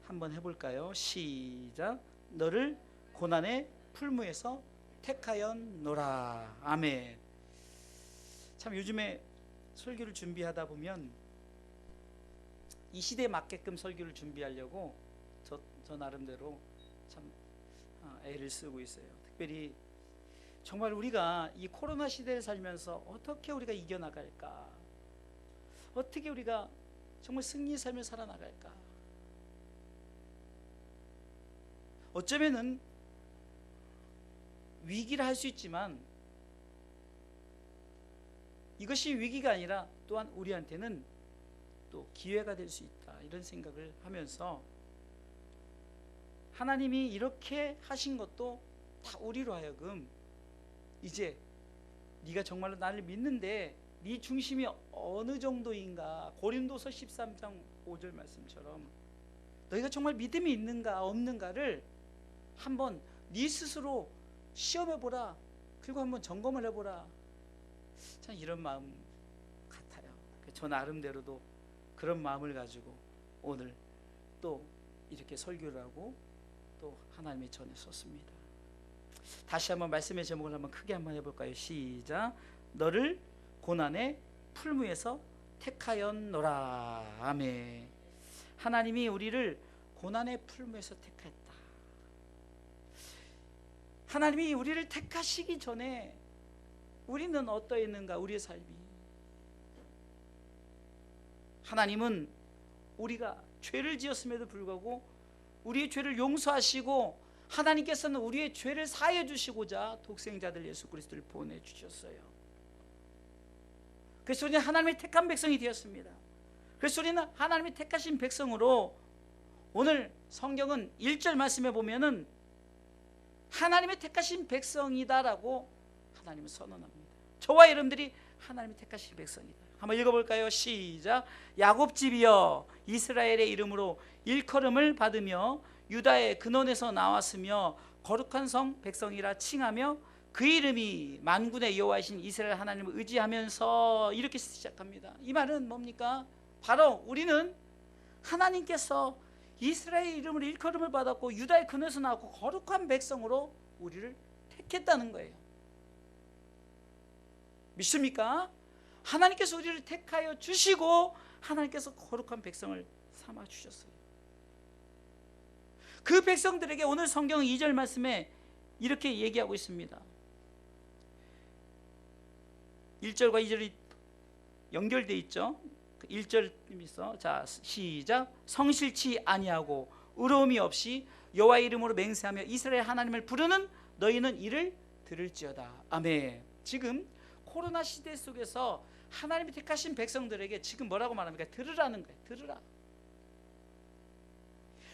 한번 해볼까요? 시작. 너를 고난의 풀무에서 택하였노라. 아멘. 참 요즘에 설교를 준비하다 보면 이 시대에 맞게끔 설교를 준비하려고 저 나름대로 참 애를 쓰고 있어요. 특별히 정말 우리가 이 코로나 시대를 살면서 어떻게 우리가 이겨나갈까, 어떻게 우리가 정말 승리의 삶을 살아나갈까. 어쩌면은 위기라 할 수 있지만 이것이 위기가 아니라 또한 우리한테는 또 기회가 될 수 있다, 이런 생각을 하면서 하나님이 이렇게 하신 것도 다 우리로 하여금 이제 네가 정말로 나를 믿는데 네 중심이 어느 정도인가, 고린도서 13장 5절 말씀처럼 너희가 정말 믿음이 있는가 없는가를 한번 네 스스로 시험해보라, 그리고 한번 점검을 해보라. 참 이런 마음 같아요. 저 나름대로도 그런 마음을 가지고 오늘 또 이렇게 설교를 하고 또 하나님의 전에 섰습니다. 다시 한번 말씀의 제목을 한번 크게 한번 해볼까요? 시작. 너를 고난의 풀무에서 택하였노라. 아멘. 하나님이 우리를 고난의 풀무에서 택했다. 하나님이 우리를 택하시기 전에 우리는 어떠했는가, 우리의 삶이. 하나님은 우리가 죄를 지었음에도 불구하고 우리의 죄를 용서하시고 하나님께서는 우리의 죄를 사해 주시고자 독생자들 예수 그리스도를 보내주셨어요. 그래서 우리는 하나님의 택한 백성이 되었습니다. 그래서 우리는 하나님의 택하신 백성으로 오늘 성경은 1절 말씀에 보면은 하나님의 택하신 백성이다라고 하나님은 선언합니다. 저와 여러분들이 하나님의 택하신 백성이다. 한번 읽어볼까요? 시작. 야곱 집이여 이스라엘의 이름으로 일컬음을 받으며 유다의 근원에서 나왔으며 거룩한 성 백성이라 칭하며 그 이름이 만군의 여호와이신 이스라엘 하나님을 의지하면서, 이렇게 시작합니다. 이 말은 뭡니까? 바로 우리는 하나님께서 이스라엘 이름으로 일컬음을 받았고 유다의 근원에서 나왔고 거룩한 백성으로 우리를 택했다는 거예요. 믿습니까? 하나님께서 우리를 택하여 주시고 하나님께서 거룩한 백성을 삼아 주셨어요. 그 백성들에게 오늘 성경 2절 말씀에 이렇게 얘기하고 있습니다. 1절과 2절이 연결되어 있죠. 1절에서 자 시작. 성실치 아니하고 의로움이 없이 여호와의 이름으로 맹세하며 이스라엘 하나님을 부르는 너희는 이를 들을지어다. 아멘. 지금 코로나 시대 속에서 하나님이 택하신 백성들에게 지금 뭐라고 말합니까? 들으라는 거예요. 들으라.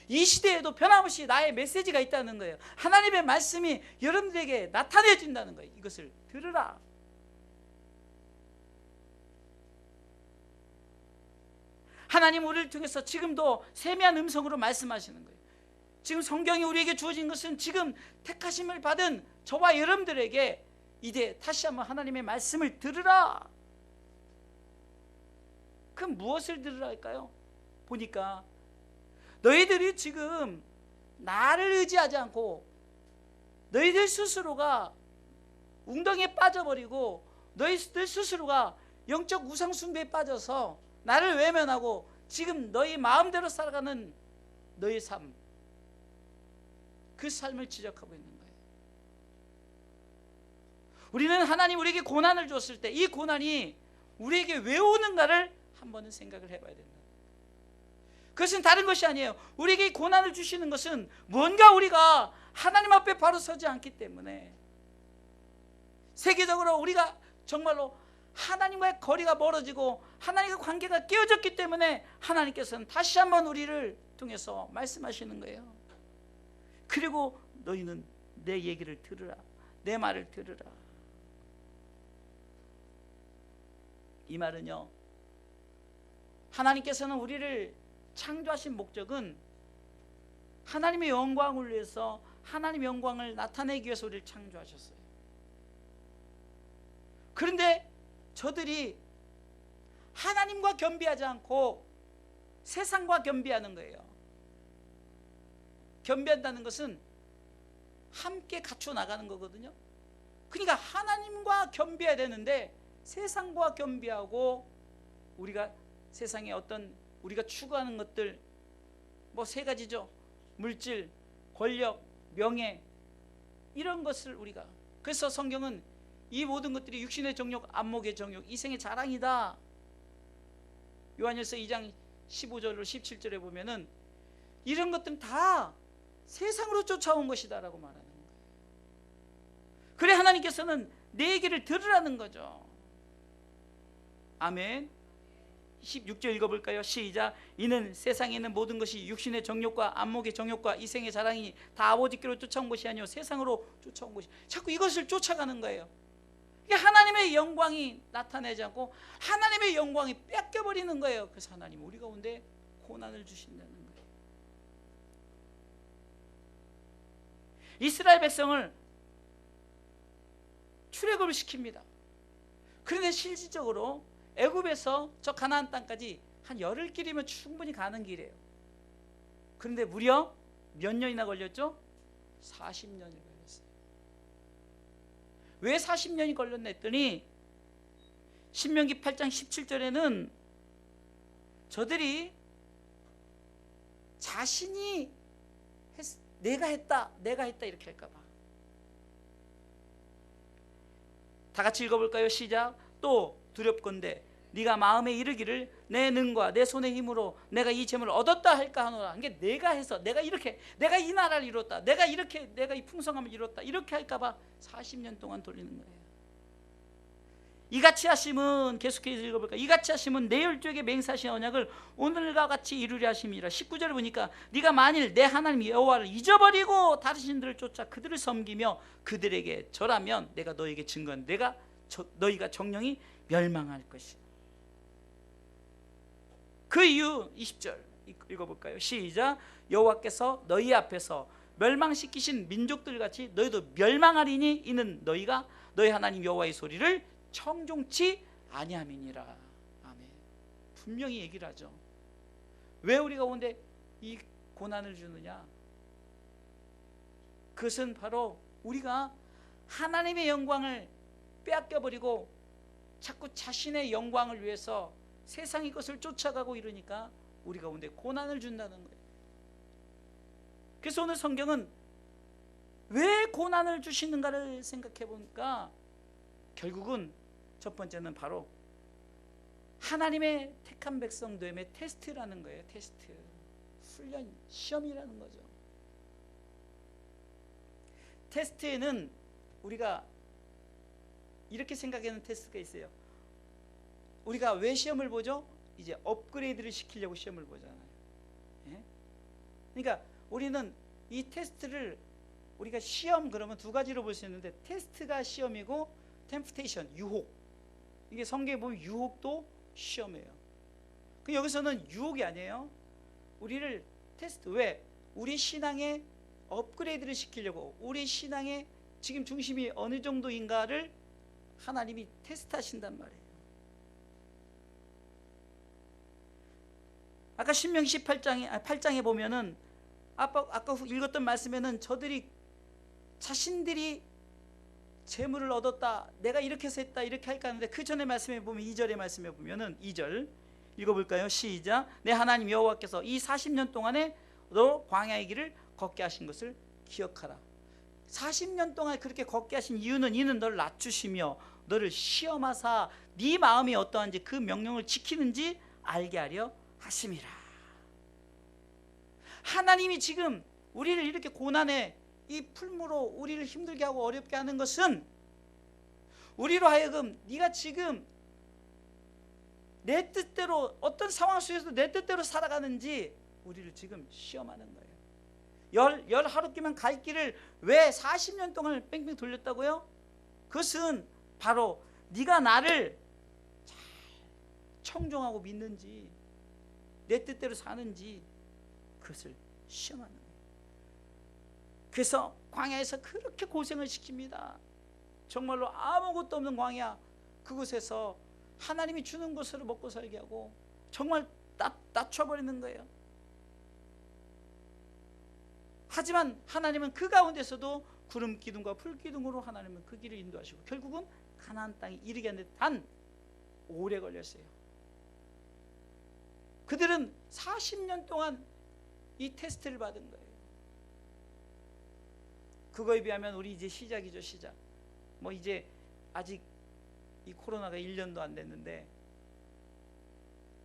이 시대에도 변함없이 나의 메시지가 있다는 거예요. 하나님의 말씀이 여러분들에게 나타내진다는 거예요. 이것을 들으라. 하나님 우리를 통해서 지금도 세미한 음성으로 말씀하시는 거예요. 지금 성경이 우리에게 주어진 것은 지금 택하심을 받은 저와 여러분들에게 이제 다시 한번 하나님의 말씀을 들으라. 그럼 무엇을 들으라 할까요? 보니까 너희들이 지금 나를 의지하지 않고 너희들 스스로가 웅덩이에 빠져버리고 너희들 스스로가 영적 우상 숭배에 빠져서 나를 외면하고 지금 너희 마음대로 살아가는 너희 삶, 그 삶을 지적하고 있는 거예요. 우리는 하나님 우리에게 고난을 줬을 때 이 고난이 우리에게 왜 오는가를 한 번은 생각을 해봐야 된다. 그것은 다른 것이 아니에요. 우리에게 고난을 주시는 것은 뭔가 우리가 하나님 앞에 바로 서지 않기 때문에, 세계적으로 우리가 정말로 하나님과의 거리가 멀어지고 하나님과 관계가 깨어졌기 때문에 하나님께서는 다시 한번 우리를 통해서 말씀하시는 거예요. 그리고 너희는 내 얘기를 들으라, 내 말을 들으라. 이 말은요, 하나님께서는 우리를 창조하신 목적은 하나님의 영광을 위해서, 하나님의 영광을 나타내기 위해서 우리를 창조하셨어요. 그런데 저들이 하나님과 겸비하지 않고 세상과 겸비하는 거예요. 겸비한다는 것은 함께 갖춰 나가는 거거든요. 그러니까 하나님과 겸비해야 되는데 세상과 겸비하고 우리가 세상에 어떤 우리가 추구하는 것들 뭐 세 가지죠. 물질, 권력, 명예 이런 것을 우리가 그래서 성경은 이 모든 것들이 육신의 정욕, 안목의 정욕, 이생의 자랑이다. 요한일서 2장 15절로 17절에 보면은 이런 것들은 다 세상으로 쫓아온 것이다 라고 말하는 거예요. 그래 하나님께서는 내 얘기를 들으라는 거죠. 아멘. 16절 읽어볼까요? 시작. 이는 세상에 있는 모든 것이 육신의 정욕과 안목의 정욕과 이생의 자랑이 다 아버지께로 쫓아온 것이 아니요 세상으로 쫓아온 것이. 자꾸 이것을 쫓아가는 거예요. 하나님의 영광이 나타나지 않고 하나님의 영광이 뺏겨버리는 거예요. 그래서 하나님 우리 가운데 고난을 주신다는 거예요. 이스라엘 백성을 출애굽을 시킵니다. 그런데 실질적으로 애굽에서 저 가나안 땅까지 한 열흘 길이면 충분히 가는 길이에요. 그런데 무려 몇 년이나 걸렸죠? 40년이 걸렸어요. 왜 40년이 걸렸나 했더니 신명기 8장 17절에는 저들이 자신이 내가 했다 이렇게 할까 봐. 다 같이 읽어볼까요? 시작. 또 두렵건대 네가 마음에 이르기를 내 능과 내 손의 힘으로 내가 이 재물을 얻었다 할까 하노라. 이게 내가 해서 내가 이렇게 내가 이 나라를 이뤘다, 내가 이렇게 내가 이 풍성함을 이뤘다 이렇게 할까 봐 40년 동안 돌리는 거예요. 이같이 하심은 계속해서 읽어볼까. 이같이 하심은 내 열조에게 맹세하신 언약을 오늘과 같이 이루려 하심이라. 19절을 보니까 네가 만일 내 하나님 여호와를 잊어버리고 다른 신들을 쫓아 그들을 섬기며 그들에게 절하면 내가 너에게 증거한 너희가 정령이 멸망할 것이야. 그 이유 20절 읽어볼까요? 시작. 여호와께서 너희 앞에서 멸망시키신 민족들같이 너희도 멸망하리니 이는 너희가 너희 하나님 여호와의 소리를 청종치 아니함이니라. 아멘. 분명히 얘기를 하죠. 왜 우리 가운데 이 고난을 주느냐? 그것은 바로 우리가 하나님의 영광을 빼앗겨버리고 자꾸 자신의 영광을 위해서 세상의 것을 쫓아가고 이러니까 우리 가운데 고난을 준다는 거예요. 그래서 오늘 성경은 왜 고난을 주시는가를 생각해 보니까 결국은 첫 번째는 바로 하나님의 택한 백성됨의 테스트라는 거예요. 테스트, 훈련, 시험이라는 거죠. 테스트에는 우리가 이렇게 생각하는 테스트가 있어요. 우리가 왜 시험을 보죠? 이제 업그레이드를 시키려고 시험을 보잖아요. 예? 그러니까 우리는 이 테스트를 우리가 시험 그러면 두 가지로 볼 수 있는데 테스트가 시험이고 템프테이션, 유혹. 이게 성경에 보면 유혹도 시험이에요. 여기서는 유혹이 아니에요. 우리를 테스트. 왜? 우리 신앙의 업그레이드를 시키려고 우리 신앙의 지금 중심이 어느 정도인가를 하나님이 테스트하신단 말이에요. 아까 신명기 8장에 보면은 아까 읽었던 말씀에는 저들이 자신들이 재물을 얻었다, 내가 이렇게 해서 했다 이렇게 할까 하는데 그 전에 말씀에 보면 2절의 말씀에 보면은 2절 읽어볼까요? 시작. 내 하나님 여호와께서 이 40년 동안에 너 광야의 길을 걷게 하신 것을 기억하라. 40년 동안 그렇게 걷게 하신 이유는 이는 너를 낮추시며 너를 시험하사 네 마음이 어떠한지 그 명령을 지키는지 알게 하려 하심이라. 하나님이 지금 우리를 이렇게 고난에 이 풀무로 우리를 힘들게 하고 어렵게 하는 것은 우리로 하여금 네가 지금 내 뜻대로 어떤 상황 속에서도 내 뜻대로 살아가는지 우리를 지금 시험하는 거예요. 열 하루끼면 갈 길을 왜 40년 동안 뺑뺑 돌렸다고요? 그것은 바로 네가 나를 잘 청종하고 믿는지 내 뜻대로 사는지 그것을 시험하는 거예요. 그래서 광야에서 그렇게 고생을 시킵니다. 정말로 아무것도 없는 광야, 그곳에서 하나님이 주는 것으로 먹고 살게 하고 정말 낮춰버리는 거예요. 하지만 하나님은 그 가운데서도 구름 기둥과 불 기둥으로 하나님은 그 길을 인도하시고 결국은 가나안 땅에 이르게 하는데 단 오래 걸렸어요. 그들은 40년 동안 이 테스트를 받은 거예요. 그거에 비하면 우리 이제 시작이죠, 시작. 뭐 이제 아직 이 코로나가 1년도 안 됐는데,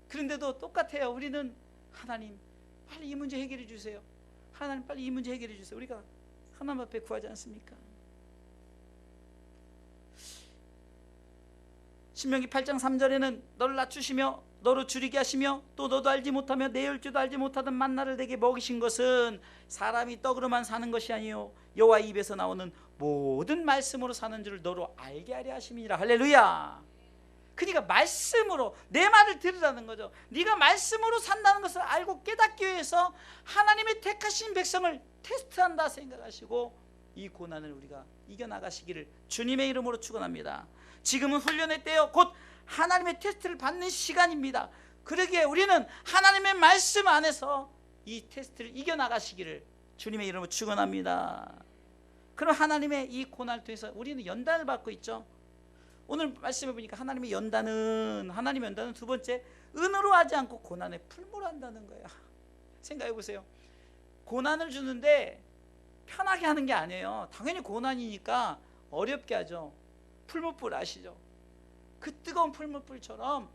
그런데도 똑같아요. 우리는 하나님 빨리 이 문제 해결해 주세요. 하나님 빨리 이 문제 해결해 주세요. 우리가 하나님 앞에 구하지 않습니까? 신명기 8장 3절에는 너를 낮추시며 너로 줄이게 하시며 또 너도 알지 못하며 내일 줄도 알지 못하던 만나를 내게 먹이신 것은 사람이 떡으로만 사는 것이 아니요 여호와 입에서 나오는 모든 말씀으로 사는 줄을 너로 알게 하려 하심이니라. 할렐루야. 그러니까 말씀으로 내 말을 들으라는 거죠. 네가 말씀으로 산다는 것을 알고 깨닫기 위해서 하나님의 택하신 백성을 테스트한다 생각하시고 이 고난을 우리가 이겨나가시기를 주님의 이름으로 축원합니다. 지금은 훈련의 때요 곧 하나님의 테스트를 받는 시간입니다. 그러기에 우리는 하나님의 말씀 안에서 이 테스트를 이겨나가시기를 주님의 이름으로 축원합니다. 그럼 하나님의 이 고난을 통해서 우리는 연단을 받고 있죠. 오늘 말씀해 보니까 하나님의 연단은 두 번째, 은으로 하지 않고 고난에 풀무로 한다는 거예요. 생각해 보세요. 고난을 주는데 편하게 하는 게 아니에요. 당연히 고난이니까 어렵게 하죠. 풀무불 아시죠? 그 뜨거운 풀무불처럼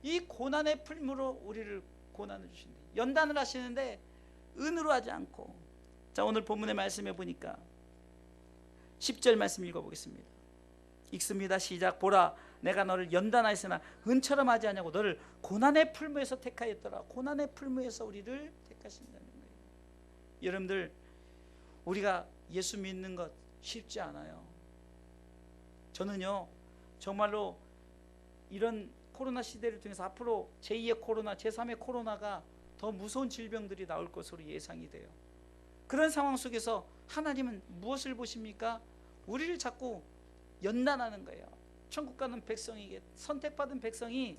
이 고난의 풀무로 우리를 고난을 주신다. 연단을 하시는데 은으로 하지 않고. 자, 오늘 본문의 말씀해 보니까 10절 말씀 읽어보겠습니다. 읽습니다. 시작. 보라, 내가 너를 연단하였으나 은처럼 하지 않냐고 너를 고난의 풀무에서 택하였더라. 고난의 풀무에서 우리를 택하신다는 거예요. 여러분들, 우리가 예수 믿는 것 쉽지 않아요. 저는요 정말로 이런 코로나 시대를 통해서 앞으로 제2의 코로나, 제3의 코로나가 더 무서운 질병들이 나올 것으로 예상이 돼요. 그런 상황 속에서 하나님은 무엇을 보십니까? 우리를 자꾸 연단하는 거예요. 천국 가는 백성에게, 선택받은 백성이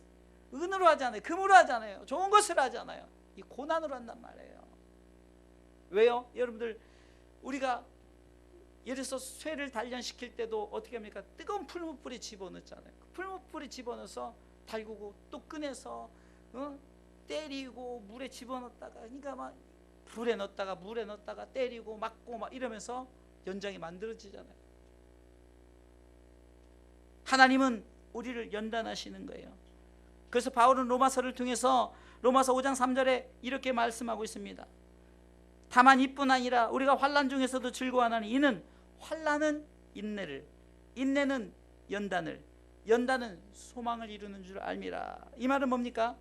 은으로 하지 않아요. 금으로 하지 않아요. 좋은 것을 하지 않아요. 이 고난으로 한단 말이에요. 왜요? 여러분들, 우리가 예를 들어서 쇠를 단련시킬 때도 어떻게 합니까? 뜨거운 풀무불에 집어넣잖아요. 풀무불에 집어넣어서 달구고 또 꺼내서 때리고 물에 집어넣었다가, 그러니까 막 불에 넣었다가 물에 넣었다가 때리고 맞고 막 이러면서 연장이 만들어지잖아요. 하나님은 우리를 연단하시는 거예요. 그래서 바울은 로마서를 통해서 로마서 5장 3절에 이렇게 말씀하고 있습니다. 다만 이뿐 아니라 우리가 환난 중에서도 즐거워하나니 이는 환난은 인내를, 인내는 연단을, 연단은 소망을 이루는 줄 알미라. 이 말은 뭡니까?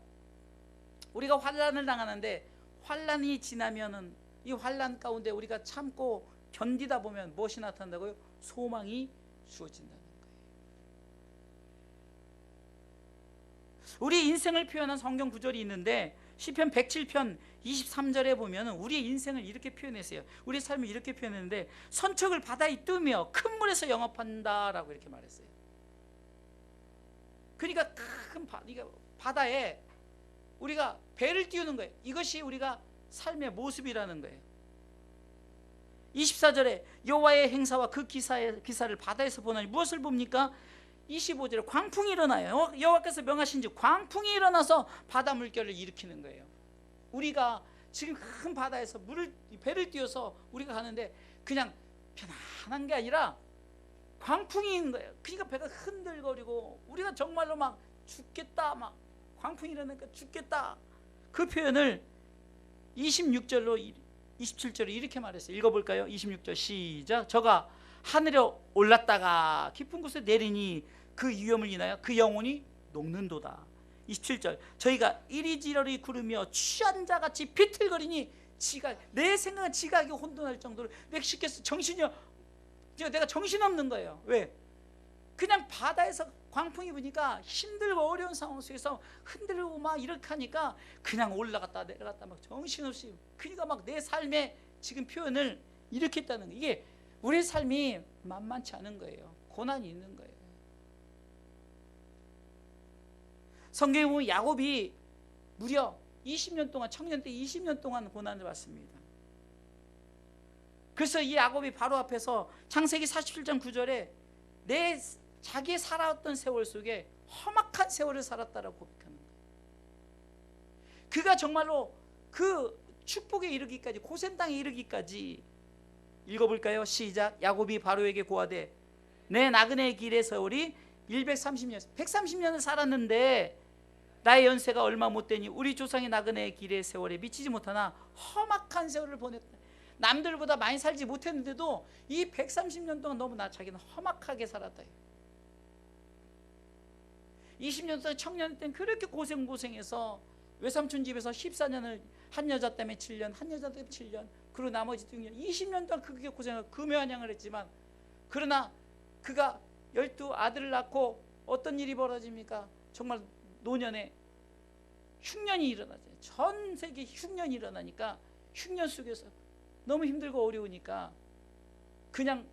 우리가 환난을 당하는데 환난이 지나면은 이 환난 가운데 우리가 참고 견디다 보면 무엇이 나타난다고요? 소망이 주어진다는 거예요. 우리 인생을 표현한 성경 구절이 있는데 시편 107편 23절에 보면 우리의 인생을 이렇게 표현했어요. 우리의 삶을 이렇게 표현했는데 선척을 바다에 뜨며 큰 물에서 영업한다라고 이렇게 말했어요. 그러니까 큰 바다에 우리가 배를 띄우는 거예요. 이것이 우리가 삶의 모습이라는 거예요. 24절에 여호와의 행사와 그 기사를 바다에서 보나니 무엇을 봅니까? 25절에 광풍이 일어나요. 여호와께서 명하신즉 광풍이 일어나서 바다 물결을 일으키는 거예요. 우리가 지금 큰 바다에서 배를 띄워서 우리가 가는데 그냥 편안한 게 아니라 광풍이 있는 거예요. 그러니까 배가 흔들거리고 우리가 정말로 막 죽겠다, 막 광풍이 일어나니까 죽겠다. 그 표현을 26절로 27절에 이렇게 말했어요. 읽어볼까요? 26절 시작. 저가 하늘에 올랐다가 깊은 곳에 내리니 그 위험을 인하여 그 영혼이 녹는도다. 27절 저희가 이리저리 구르며 취한 자같이 비틀거리니 내 생각은 지각이 혼돈할 정도로 멕시코에서 내가 정신없는 거예요. 왜? 그냥 바다에서 광풍이 부니까 힘들고 어려운 상황 속에서 흔들고 막 이렇게 하니까 그냥 올라갔다 내려갔다 막 정신없이, 그러니까 막 내 삶의 지금 표현을 이렇게 했다는 거예요. 이게 우리의 삶이 만만치 않은 거예요. 고난이 있는 거예요. 성경에 보면 야곱이 무려 20년 동안, 청년 때 20년 동안 고난을 받습니다. 그래서 이 야곱이 바로 앞에서 창세기 47장 9절에 자기의 살아왔던 세월 속에 험악한 세월을 살았다라고 고백하는 거예요. 그가 정말로 그 축복에 이르기까지, 고센 땅에 이르기까지, 읽어볼까요? 시작. 야곱이 바로에게 고하되 내 나그네의 길의 세월이 130년, 130년을 살았는데 나의 연세가 얼마 못되니 우리 조상의 나그네의 길의 세월에 미치지 못하나 험악한 세월을 보냈다. 남들보다 많이 살지 못했는데도 이 130년 동안 너무 자기는 험악하게 살았다. 20년 동안 청년 때는 그렇게 고생해서 외삼촌 집에서 14년을 한 여자 때문에 7년, 한 여자 때문에 7년, 그리고 나머지 6년, 20년 동안 그렇게 고생하고 금요한양을 했지만, 그러나 그가 12아들을 낳고 어떤 일이 벌어집니까? 정말 노년에 흉년이 일어나죠. 전 세계 흉년이 일어나니까 흉년 속에서 너무 힘들고 어려우니까 그냥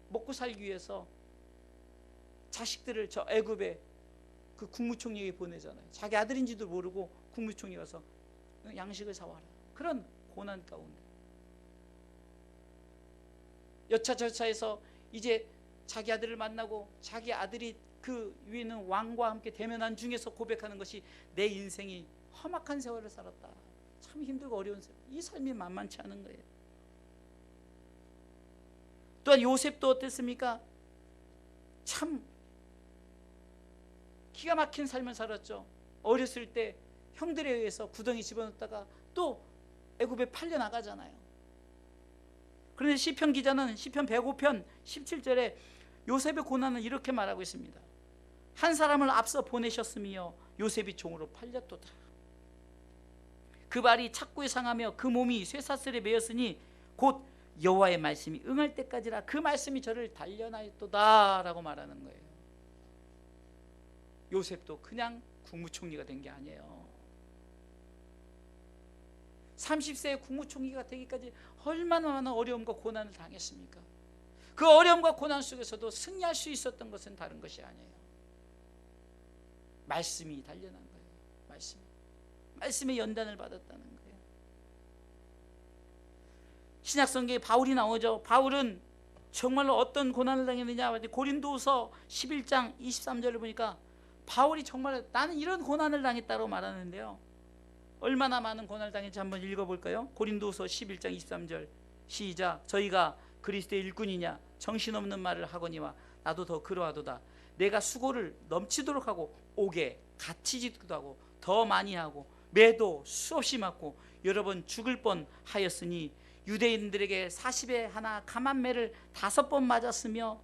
먹고 살기 위해서 자식들을 저 애굽에 그 국무총리에게 보내잖아요. 자기 아들인지도 모르고 국무총리 가서 양식을 사와라. 그런 고난 가운데 여차저차해서 이제 자기 아들을 만나고, 자기 아들이 그 위에 있는 왕과 함께 대면한 중에서 고백하는 것이 내 인생이 험악한 세월을 살았다. 참 힘들고 어려운 세월. 이 삶이 만만치 않은 거예요. 또한 요셉도 어땠습니까? 참 기가 막힌 삶을 살았죠. 어렸을 때 형들에 의해서 구덩이 집어넣다가 또 애굽에 팔려 나가잖아요. 그런데 시편 기자는 시편 105편 17절에 요셉의 고난을 이렇게 말하고 있습니다. 한 사람을 앞서 보내셨으며 요셉이 종으로 팔렸도다. 그 발이 착고에 상하며 그 몸이 쇠사슬에 매였으니 곧 여호와의 말씀이 응할 때까지라 그 말씀이 저를 단련하였도다 라고 말하는 거예요. 요셉도 그냥 국무총리가 된 게 아니에요. 30세에 국무총리가 되기까지 얼마나 많은 어려움과 고난을 당했습니까? 그 어려움과 고난 속에서도 승리할 수 있었던 것은 다른 것이 아니에요. 말씀이 단련한 거예요. 말씀의 연단을 받았다는 거예요. 신약성경에 바울이 나오죠. 바울은 정말로 어떤 고난을 당했느냐, 고린도후서 11장 23절을 보니까 바울이 정말 나는 이런 고난을 당했다고 말하는데요. 얼마나 많은 고난을 당했는지 한번 읽어볼까요? 고린도후서 11장 23절 시작. 저희가 그리스도의 일꾼이냐 정신없는 말을 하거니와 나도 더 그러하도다. 내가 수고를 넘치도록 하고 옥에 갇히지도 하고 더 많이 하고 매도 수없이 맞고 여러 번 죽을 뻔하였으니 유대인들에게 40에 하나 감한매를 5번 맞았으며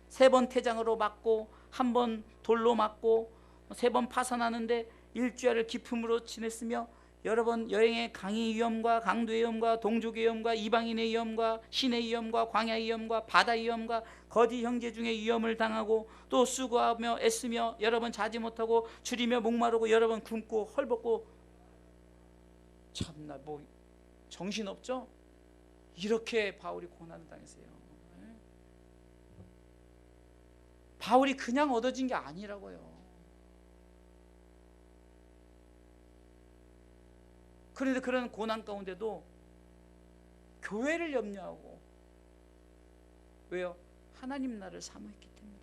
3번 태장으로 맞고 1번 돌로 맞고 3번 파산하는데 일주일을 기품으로 지냈으며 여러 번 여행의 강의 위험과 강도의 위험과 동족의 위험과 이방인의 위험과 신의 위험과 광야의 위험과 바다의 위험과 거짓 형제 중에 위험을 당하고 또 수고하며 애쓰며 여러 번 자지 못하고 줄이며 목마르고 여러 번 굶고 헐벗고. 참나 뭐 정신없죠? 이렇게 바울이 고난을 당했어요. 바울이 그냥 얻어진 게 아니라고요. 그런데 그런 고난 가운데도 교회를 염려하고, 왜요? 하나님 나라를 사모했기 때문에.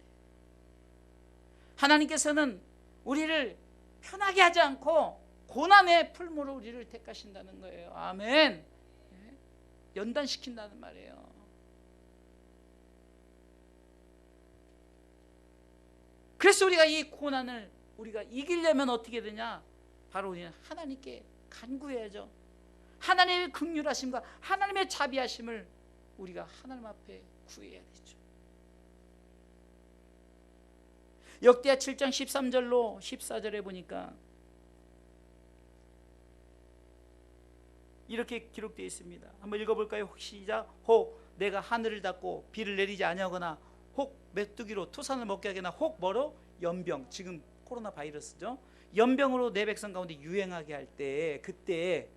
하나님께서는 우리를 편하게 하지 않고 고난의 풀무로 우리를 택하신다는 거예요. 아멘. 연단시킨다는 말이에요. 그래서 우리가 이 고난을 우리가 이기려면 어떻게 되냐? 바로 우리는 하나님께 간구해야죠. 하나님의 긍휼하심과 하나님의 자비하심을 우리가 하나님 앞에 구해야 되죠. 역대하 7장 13절로 14절에 보니까 이렇게 기록되어 있습니다. 한번 읽어볼까요? 시작. 혹 내가 하늘을 닫고 비를 내리지 아니하거나 혹 메뚜기로 토산을 먹게 하거나 혹 뭐로? 연병. 지금 코로나 바이러스죠. 연병으로 내 백성 가운데 유행하게 할 때, 그때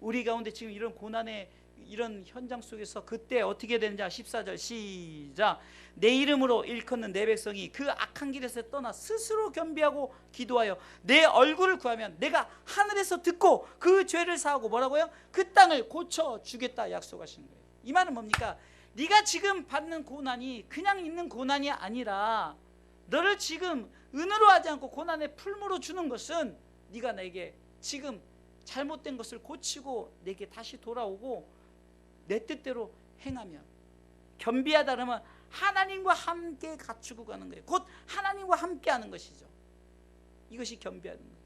우리 가운데 지금 이런 고난의 이런 현장 속에서 그때 어떻게 되는지 14절 시작. 내 이름으로 일컫는 내 백성이 그 악한 길에서 떠나 스스로 겸비하고 기도하여 내 얼굴을 구하면 내가 하늘에서 듣고 그 죄를 사하고 뭐라고요? 그 땅을 고쳐주겠다 약속하시는 거예요. 이 말은 뭡니까? 네가 지금 받는 고난이 그냥 있는 고난이 아니라 너를 지금 은으로 하지 않고 고난의 풀무로 주는 것은 네가 내게 지금 잘못된 것을 고치고 내게 다시 돌아오고 내 뜻대로 행하면, 겸비하다 그러면 하나님과 함께 갖추고 가는 거예요. 곧 하나님과 함께 하는 것이죠. 이것이 겸비하는 거예요.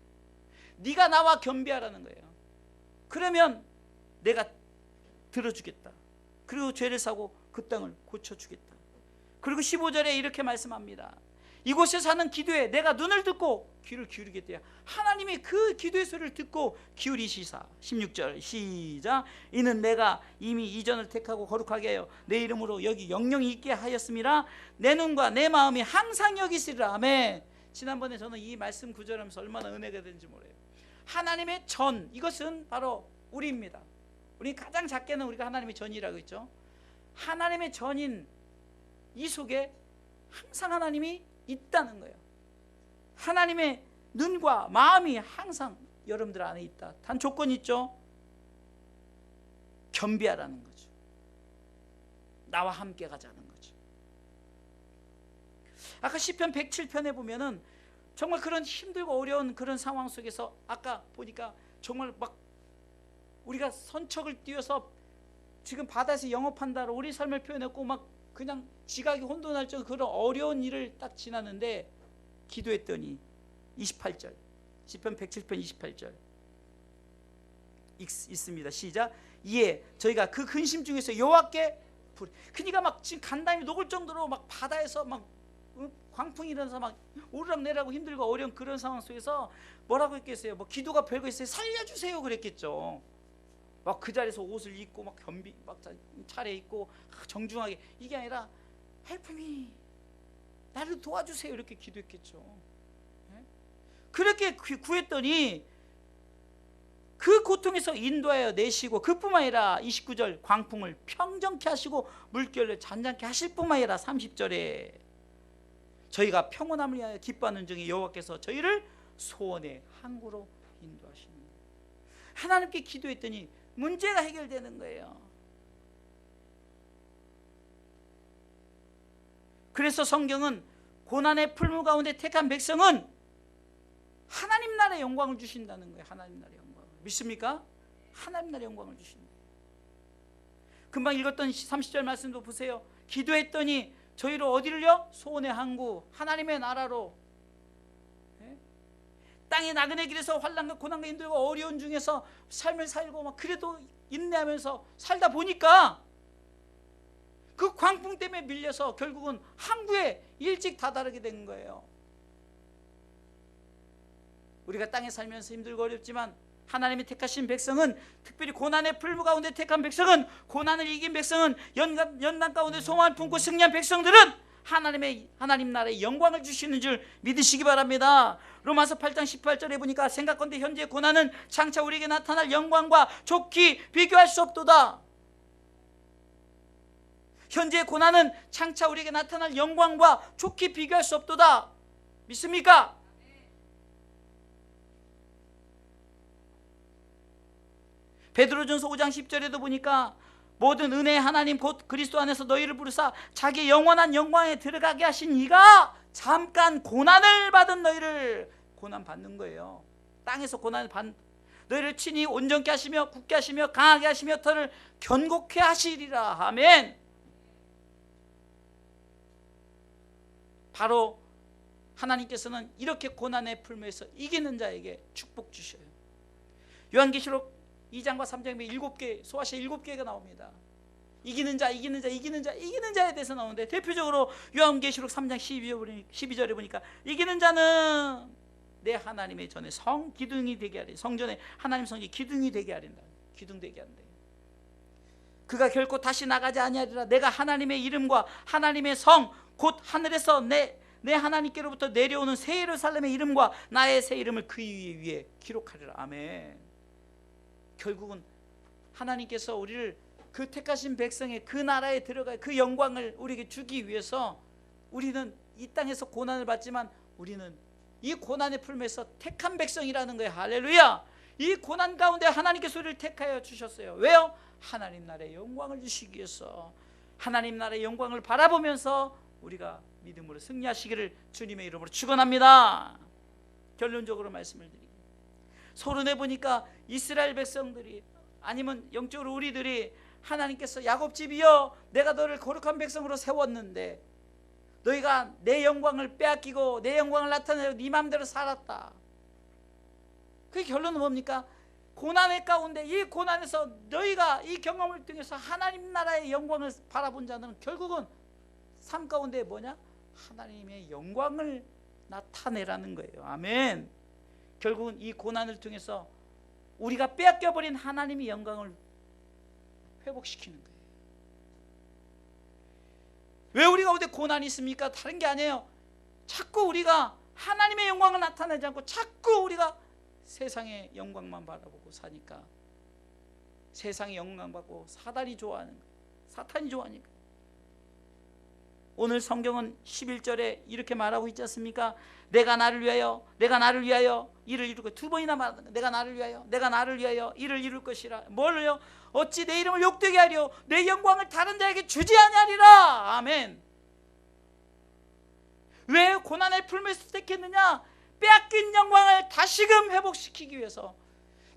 네가 나와 겸비하라는 거예요. 그러면 내가 들어주겠다. 그리고 죄를 사고 그 땅을 고쳐주겠다. 그리고 15절에 이렇게 말씀합니다. 이곳에 사는 기도에 내가 눈을 듣고 귀를 기울이겠대요. 하나님이 그 기도의 소리를 듣고 기울이시사. 16절 시작. 이는 내가 이미 이전을 택하고 거룩하게 하여 내 이름으로 여기 영영이 있게 하였음이라. 내 눈과 내 마음이 항상 여기 있으리라. 아멘. 지난번에 저는 이 말씀 구절하면서 얼마나 은혜가 되는지 몰라요. 하나님의 전, 이것은 바로 우리입니다. 우리 가장 작게는 우리가 하나님의 전이라고 했죠. 하나님의 전인 이 속에 항상 하나님이 있다는 거예요. 하나님의 눈과 마음이 항상 여러분들 안에 있다. 단 조건이 있죠. 겸비하라는 거죠. 나와 함께 가자는 거죠. 아까 시편 107편에 보면은 정말 그런 힘들고 어려운 그런 상황 속에서 아까 보니까 정말 막 우리가 선척을 띄워서 지금 바다에서 영업한다로 우리 삶을 표현했고 막 그냥 지각이 혼돈할 정도 그런 어려운 일을 딱 지났는데 기도했더니 28절 시편 107편 28절 있습니다. 시작. 이에 저희가 그 근심 중에서 여호와께 그러니까 막 지금 간담이 녹을 정도로 막 바다에서 막 광풍이 일어나서 막 오르락내리락 힘들고 어려운 그런 상황 속에서 뭐라고 했겠어요? 뭐 기도가 별거 있어요. 살려주세요 그랬겠죠. 막 그 자리에서 옷을 입고 막 겸비 막 차례 입고 정중하게, 이게 아니라 help me, 나를 도와주세요 이렇게 기도했겠죠. 그렇게 구했더니 그 고통에서 인도하여 내시고 그뿐만 아니라 29절 광풍을 평정케 하시고 물결을 잔잔케 하실 뿐만 아니라 30절에 저희가 평온함을 위하여 기뻐하는 중에 여호와께서 저희를 소원의 항구로 인도하시는 거예요. 하나님께 기도했더니 문제가 해결되는 거예요. 그래서 성경은 고난의 풀무 가운데 택한 백성은 하나님 나라의 영광을 주신다는 거예요. 하나님 나라의 영광을 믿습니까? 하나님 나라의 영광을 주신다. 금방 읽었던 30절 말씀도 보세요. 기도했더니 저희를 어디를요? 소원의 항구, 하나님의 나라로. 땅의 나그네 길에서 환난과 고난과 힘들고 어려운 중에서 삶을 살고 막 그래도 인내하면서 살다 보니까 그 광풍 때문에 밀려서 결국은 항구에 일찍 다다르게 된 거예요. 우리가 땅에 살면서 힘들고 어렵지만 하나님이 택하신 백성은, 특별히 고난의 풀무 가운데 택한 백성은, 고난을 이긴 백성은, 연단 가운데 소망을 품고 승리한 백성들은 하나님 나라의 영광을 주시는 줄 믿으시기 바랍니다. 로마서 8장 18절에 보니까 생각건대 현재 고난은 장차 우리에게 나타날 영광과 좋게 비교할 수 없도다. 현재 고난은 장차 우리에게 나타날 영광과 좋게 비교할 수 없도다. 믿습니까? 베드로전서 5장 10절에도 보니까 모든 은혜의 하나님 곧 그리스도 안에서 너희를 부르사 자기 영원한 영광에 들어가게 하신 이가 잠깐 고난을 받은 너희를, 고난 받는 거예요. 땅에서 고난을 받는 너희를 친히 온전케 하시며 굳게 하시며 강하게 하시며 터를 견고케 하시리라. 아멘. 바로 하나님께서는 이렇게 고난의 풀무에서 이기는 자에게 축복 주셔요. 요한계시록 2장과 3장에 7개, 소아시 7개가 나옵니다. 이기는 자, 이기는 자, 이기는 자, 이기는 자에 대해서 나오는데 대표적으로 요한계시록 3장 12절에 보니까 이기는 자는 내 하나님의 전에 성 기둥이 되게 하리, 성전에 하나님 성이 기둥이 되게 하린다. 기둥 되게 한대. 그가 결코 다시 나가지 아니하리라. 내가 하나님의 이름과 하나님의 성 곧 하늘에서 내 하나님께로부터 내려오는 새 예루살렘의 이름과 나의 새 이름을 그 위에 기록하리라. 아멘. 결국은 하나님께서 우리를 그 택하신 백성의 그 나라에 들어가 그 영광을 우리에게 주기 위해서 우리는 이 땅에서 고난을 받지만 우리는 이 고난의 풀면서 택한 백성이라는 거예요. 할렐루야. 이 고난 가운데 하나님께서 우리를 택하여 주셨어요. 왜요? 하나님 나라의 영광을 주시기 위해서. 하나님 나라의 영광을 바라보면서 우리가 믿음으로 승리하시기를 주님의 이름으로 축원합니다. 결론적으로 말씀을 드립니다. 서론에 보니까 이스라엘 백성들이 아니면 영적으로 우리들이 하나님께서 야곱집이여 내가 너를 거룩한 백성으로 세웠는데 너희가 내 영광을 빼앗기고 내 영광을 나타내고 네 마음대로 살았다. 그 결론은 뭡니까? 고난의 가운데 이 고난에서 너희가 이 경험을 통해서 하나님 나라의 영광을 바라본 자는 결국은 삶 가운데 뭐냐? 하나님의 영광을 나타내라는 거예요. 아멘. 결국은 이 고난을 통해서 우리가 빼앗겨버린 하나님의 영광을 회복시키는 거예요. 왜 우리 가운데 고난이 있습니까? 다른 게 아니에요. 자꾸 우리가 하나님의 영광을 나타내지 않고 자꾸 우리가 세상의 영광만 바라보고 사니까 세상의 영광 받고 사단이 좋아하는 거예요. 사탄이 좋아하니까. 오늘 성경은 11절에 이렇게 말하고 있지 않습니까? 내가 나를 위하여 이를 이룰 것. 두 번이나 말하는 거예요. 내가 나를 위하여 이를 이룰 것이라. 뭘요? 어찌 내 이름을 욕되게 하려 내 영광을 다른 자에게 주지 아니하리라. 아멘. 왜 고난의 풀면서 택했느냐? 빼앗긴 영광을 다시금 회복시키기 위해서.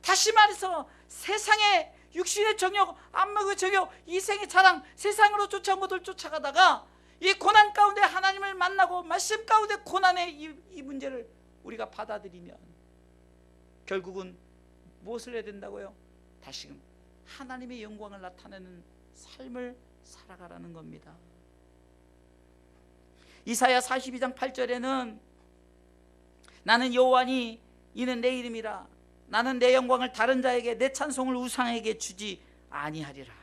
다시 말해서 세상의 육신의 정욕, 안목의 정욕, 이생의 자랑, 세상으로 쫓아온 것을 쫓아가다가 이 고난 가운데 하나님을 만나고 말씀 가운데 고난의 이 문제를 우리가 받아들이면 결국은 무엇을 해야 된다고요? 다시금 하나님의 영광을 나타내는 삶을 살아가라는 겁니다. 이사야 42장 8절에는 나는 여호와니 이는 내 이름이라 나는 내 영광을 다른 자에게 내 찬송을 우상에게 주지 아니하리라.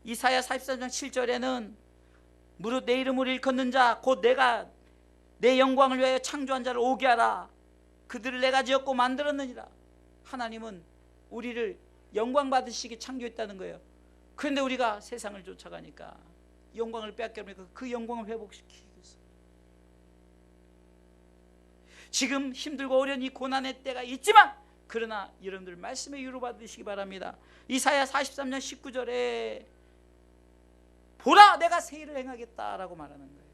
이사야 43장 7절에는 무릇 내 이름을 일컫는 자 곧 내가 내 영광을 위하여 창조한 자를 오게 하라. 그들을 내가 지었고 만들었느니라. 하나님은 우리를 영광 받으시게 창조했다는 거예요. 그런데 우리가 세상을 쫓아가니까 영광을 빼앗겨버리니까 그 영광을 회복시키기 위해서 지금 힘들고 어려운 이 고난의 때가 있지만 그러나 여러분들 말씀에 위로받으시기 바랍니다. 이사야 43장 19절에 보라 내가 새 일을 행하겠다라고 말하는 거예요.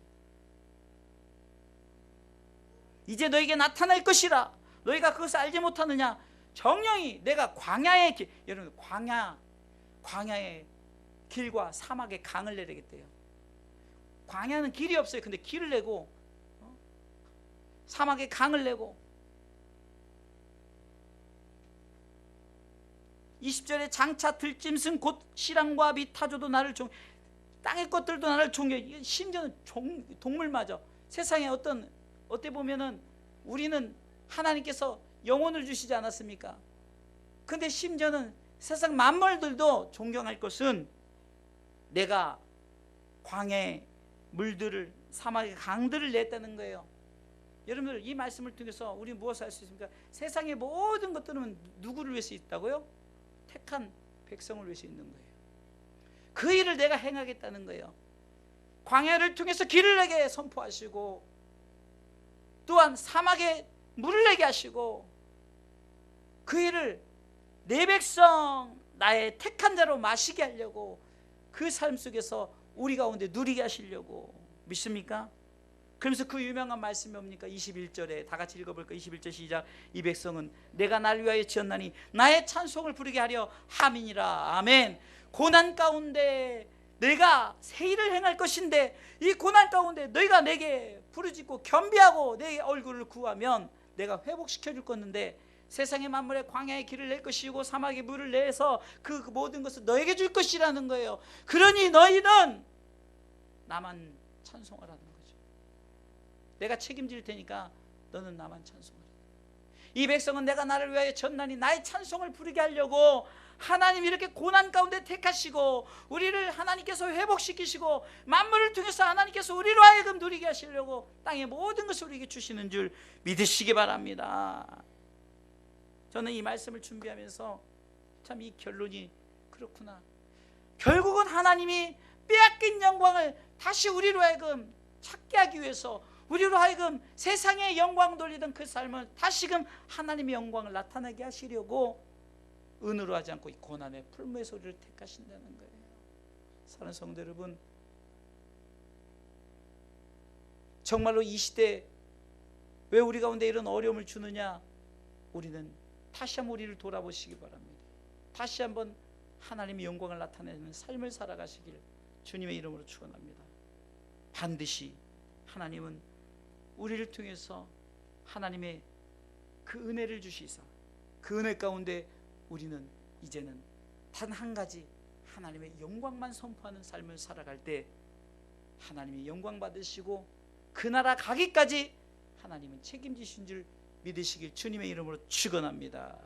이제 너에게 나타날 것이라. 너희가 그것을 알지 못하느냐? 정령이 내가 광야의 길, 여러분 광야의 길과 사막의 강을 내리겠대요. 광야는 길이 없어요. 근데 길을 내고 사막의 강을 내고 20절에 장차 들짐승 곧 시랑과 미타조도 나를 땅의 것들도 나를 존경해. 심지어는 동물마저 세상에 어때 보면은 우리는 하나님께서 영혼을 주시지 않았습니까? 근데 심지어는 세상 만물들도 존경할 것은 내가 광야의 물들을 사막의 강들을 냈다는 거예요. 여러분들 이 말씀을 통해서 우리 무엇을 할 수 있습니까? 세상의 모든 것들은 누구를 위해서 있다고요? 택한 백성을 위해서 있는 거예요. 그 일을 내가 행하겠다는 거예요. 광야를 통해서 길을 내게 선포하시고 또한 사막에 물을 내게 하시고 그 일을 내 백성 나의 택한 자로 마시게 하려고 그 삶 속에서 우리 가운데 누리게 하시려고 믿습니까? 그러면서 그 유명한 말씀이 뭡니까? 21절에 다 같이 읽어볼까요? 21절 시작. 이 백성은 내가 나를 위하여 지었나니 나의 찬송을 부르게 하려 함이니라. 아멘. 고난 가운데 내가 새 일을 행할 것인데 이 고난 가운데 너희가 내게 부르짖고 겸비하고 내 얼굴을 구하면 내가 회복시켜 줄 건데 세상의 만물에 광야의 길을 낼 것이고 사막의 물을 내서 그 모든 것을 너에게 줄 것이라는 거예요. 그러니 너희는 나만 찬송하라는 거죠. 내가 책임질 테니까 너는 나만 찬송하라. 이 백성은 내가 나를 위하여 졌나니 나의 찬송을 부르게 하려고 하나님이 이렇게 고난 가운데 택하시고 우리를 하나님께서 회복시키시고 만물을 통해서 하나님께서 우리로 하여금 누리게 하시려고 땅의 모든 것을 우리에게 주시는 줄 믿으시기 바랍니다. 저는 이 말씀을 준비하면서 참 이 결론이 그렇구나. 결국은 하나님이 빼앗긴 영광을 다시 우리로 하여금 찾게 하기 위해서, 우리로 하여금 세상의 영광 돌리던 그 삶을 다시금 하나님의 영광을 나타나게 하시려고 은으로 하지 않고 이 고난의 풀무의 소리를 택하신다는 거예요. 사랑하는 성도 여러분, 정말로 이 시대에 왜 우리 가운데 이런 어려움을 주느냐? 우리는 다시 한번 우리를 돌아보시기 바랍니다. 다시 한번 하나님의 영광을 나타내는 삶을 살아가시길 주님의 이름으로 축원합니다. 반드시 하나님은 우리를 통해서 하나님의 그 은혜를 주시사, 그 은혜 가운데 우리는 이제는 단 한 가지 하나님의 영광만 선포하는 삶을 살아갈 때 하나님이 영광 받으시고 그 나라 가기까지 하나님은 책임지신 줄 믿으시길 주님의 이름으로 축원합니다.